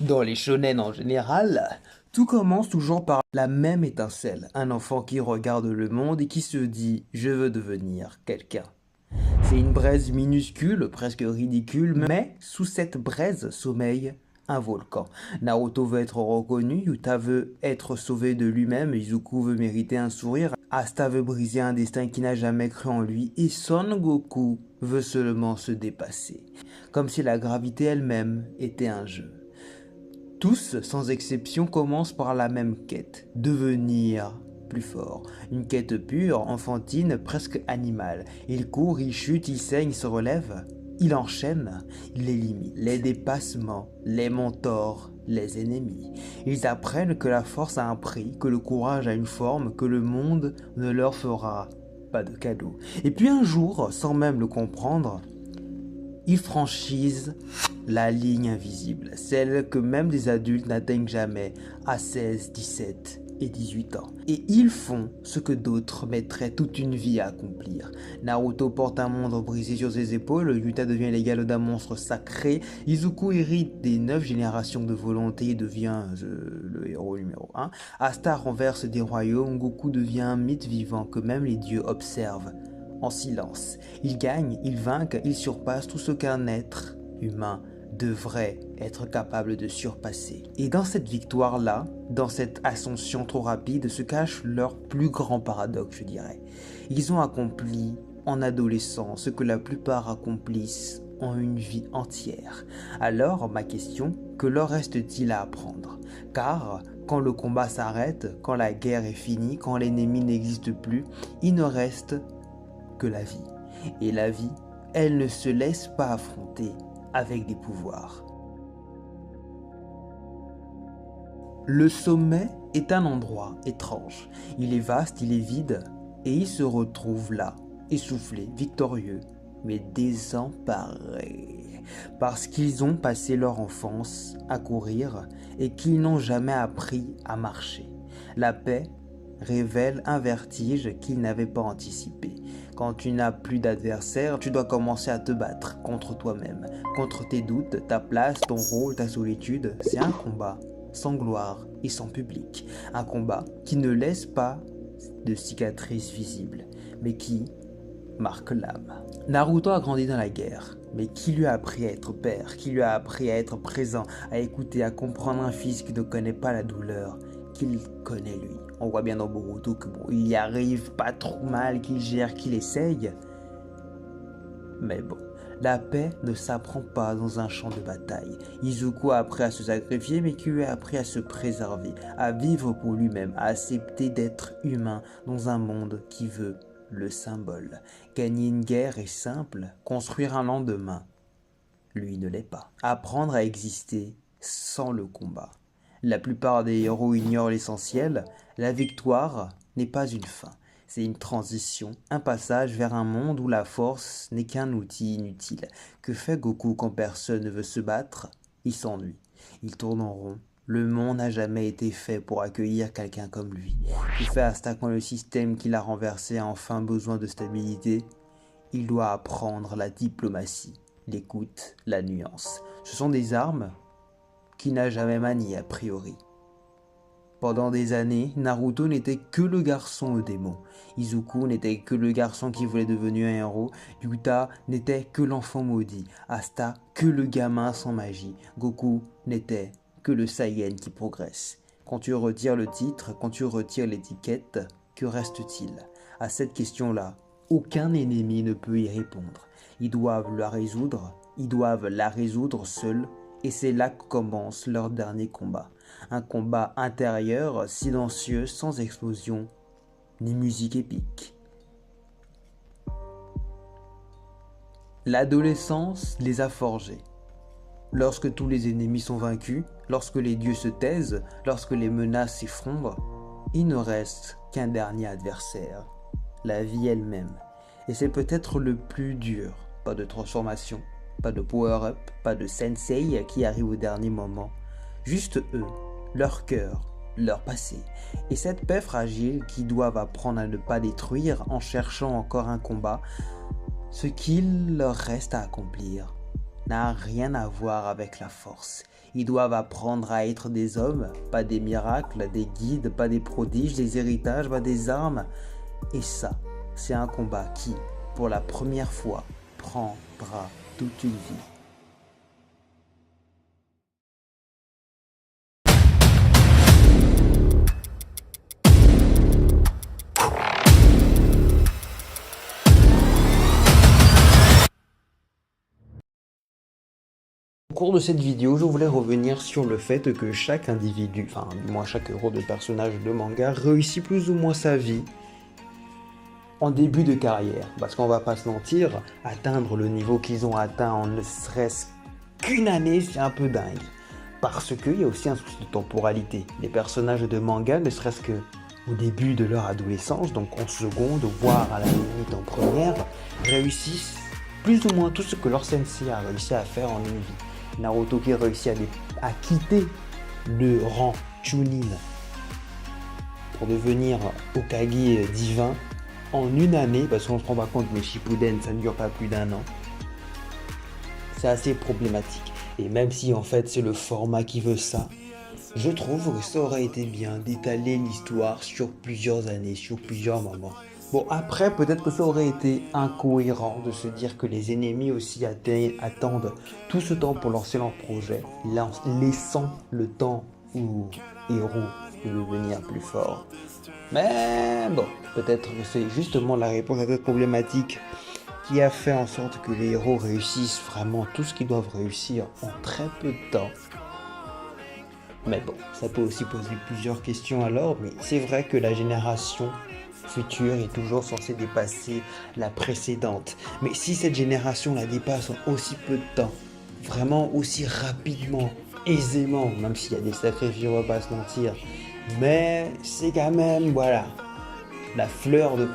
Dans les shonen en général, tout commence toujours par la même étincelle. Un enfant qui regarde le monde et qui se dit « je veux devenir quelqu'un ». C'est une braise minuscule, presque ridicule, mais sous cette braise sommeille un volcan. Naruto veut être reconnu, Yuta veut être sauvé de lui-même, Izuku veut mériter un sourire, Asta veut briser un destin qui n'a jamais cru en lui, et Son Goku veut seulement se dépasser. Comme si la gravité elle-même était un jeu. Tous, sans exception, commencent par la même quête, devenir plus fort. Une quête pure, enfantine, presque animale. Il court, il chute, il saigne, il se relève. Il enchaîne les limites, les dépassements, les mentors, les ennemis. Ils apprennent que la force a un prix, que le courage a une forme, que le monde ne leur fera pas de cadeau. Et puis un jour, sans même le comprendre, ils franchissent la ligne invisible, celle que même les adultes n'atteignent jamais à 16, 17 et 18 ans. Et ils font ce que d'autres mettraient toute une vie à accomplir. Naruto porte un monde brisé sur ses épaules, Yuta devient l'égal d'un monstre sacré, Izuku hérite des 9 générations de volonté et devient le héros numéro 1, Asta renverse des royaumes, Goku devient un mythe vivant que même les dieux observent en silence. Il gagne, il vainque, il surpasse tout ce qu'un être humain devrait être capable de surpasser. Et dans cette victoire-là, dans cette ascension trop rapide, se cache leur plus grand paradoxe, je dirais. Ils ont accompli en adolescent ce que la plupart accomplissent en une vie entière. Alors, ma question, que leur reste-t-il à apprendre? Car quand le combat s'arrête, quand la guerre est finie, quand l'ennemi n'existe plus, il ne reste que la vie. Et la vie, elle ne se laisse pas affronter avec des pouvoirs. Le sommet est un endroit étrange. Il est vaste, il est vide, et ils se retrouvent là, essoufflés, victorieux, mais désemparés. Parce qu'ils ont passé leur enfance à courir et qu'ils n'ont jamais appris à marcher. La paix révèle un vertige qu'ils n'avaient pas anticipé. Quand tu n'as plus d'adversaire, tu dois commencer à te battre contre toi-même, contre tes doutes, ta place, ton rôle, ta solitude. C'est un combat sans gloire et sans public. Un combat qui ne laisse pas de cicatrices visibles, mais qui marque l'âme. Naruto a grandi dans la guerre, mais qui lui a appris à être père, qui lui a appris à être présent, à écouter, à comprendre un fils qui ne connaît pas la douleur qu'il connaît lui. On voit bien dans Boruto que il y arrive pas trop mal, qu'il gère, qu'il essaye. Mais bon, la paix ne s'apprend pas dans un champ de bataille. Izuku a appris à se sacrifier, mais qui lui a appris à se préserver, à vivre pour lui-même, à accepter d'être humain dans un monde qui veut le symbole. Gagner une guerre est simple, construire un lendemain, lui ne l'est pas. Apprendre à exister sans le combat. La plupart des héros ignorent l'essentiel, la victoire n'est pas une fin, c'est une transition, un passage vers un monde où la force n'est qu'un outil inutile. Que fait Goku quand personne ne veut se battre? Il s'ennuie, il tourne en rond. Le monde n'a jamais été fait pour accueillir quelqu'un comme lui. Que fait Asta quand le système qu'il a renversé a enfin besoin de stabilité? Il doit apprendre la diplomatie, l'écoute, la nuance. Ce sont des armes qu'il n'a jamais maniées a priori. Pendant des années, Naruto n'était que le garçon au démon. Izuku n'était que le garçon qui voulait devenir un héros. Yuta n'était que l'enfant maudit. Asta que le gamin sans magie. Goku n'était que le Saiyan qui progresse. Quand tu retires le titre, quand tu retires l'étiquette, que reste-t-il? À cette question-là, aucun ennemi ne peut y répondre. Ils doivent la résoudre seuls, et c'est là que commence leur dernier combat. Un combat intérieur, silencieux, sans explosion, ni musique épique. L'adolescence les a forgés. Lorsque tous les ennemis sont vaincus, lorsque les dieux se taisent, lorsque les menaces s'effondrent, il ne reste qu'un dernier adversaire, la vie elle-même. Et c'est peut-être le plus dur. Pas de transformation, pas de power-up, pas de sensei qui arrive au dernier moment. Juste eux, leur cœur, leur passé. Et cette paix fragile qu'ils doivent apprendre à ne pas détruire en cherchant encore un combat, ce qu'il leur reste à accomplir n'a rien à voir avec la force. Ils doivent apprendre à être des hommes, pas des miracles, des guides, pas des prodiges, des héritages, pas des armes. Et ça, c'est un combat qui, pour la première fois, prendra toute une vie. Au cours de cette vidéo, je voulais revenir sur le fait que chaque individu, enfin du moins chaque héros de personnage de manga réussit plus ou moins sa vie en début de carrière. Parce qu'on va pas se mentir, atteindre le niveau qu'ils ont atteint en ne serait-ce qu'une année, c'est un peu dingue. Parce qu'il y a aussi un souci de temporalité. Les personnages de manga, ne serait-ce que au début de leur adolescence, donc en seconde, voire à la limite en première, réussissent plus ou moins tout ce que leur sensei a réussi à faire en une vie. Naruto qui réussit à quitter le rang Chunin pour devenir Hokage divin en une année, parce qu'on se rend pas compte, mais Shippuden, ça ne dure pas plus d'1 an. C'est assez problématique. Et même si en fait c'est le format qui veut ça, je trouve que ça aurait été bien d'étaler l'histoire sur plusieurs années, sur plusieurs moments. Bon, après, peut-être que ça aurait été incohérent de se dire que les ennemis aussi attendent tout ce temps pour lancer leur projet, laissant le temps aux héros de devenir plus forts. Mais bon, peut-être que c'est justement la réponse à cette problématique qui a fait en sorte que les héros réussissent vraiment tout ce qu'ils doivent réussir en très peu de temps. Mais bon, ça peut aussi poser plusieurs questions alors, mais c'est vrai que la génération future est toujours censée dépasser la précédente. Mais si cette génération la dépasse en aussi peu de temps, vraiment aussi rapidement, aisément, même s'il y a des sacrifices, on va pas se mentir, mais c'est quand même, voilà, la fleur de...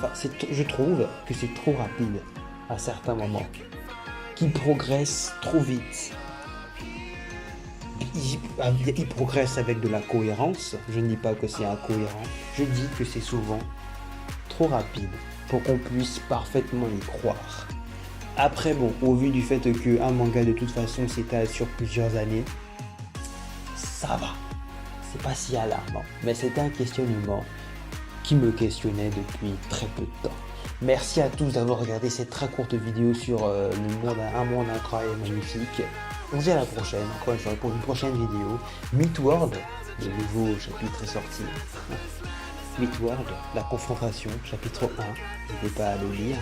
Je trouve que c'est trop rapide à certains moments, qu'ils progressent trop vite. Il progresse avec de la cohérence, je ne dis pas que c'est incohérent, je dis que c'est souvent trop rapide pour qu'on puisse parfaitement y croire. Après bon, au vu du fait qu'un manga de toute façon s'étale sur plusieurs années, ça va, c'est pas si alarmant, mais c'était un questionnement qui me questionnait depuis très peu de temps. Merci à tous d'avoir regardé cette très courte vidéo sur un monde incroyable et magnifique. On se dit à la prochaine, encore une fois, pour une prochaine vidéo. Mythworld, le nouveau chapitre est sorti. Mythworld, la confrontation, chapitre 1. N'hésitez pas à le lire.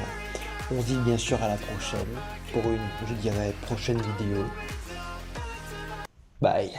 On se dit bien sûr à la prochaine, pour une, je dirais, prochaine vidéo. Bye.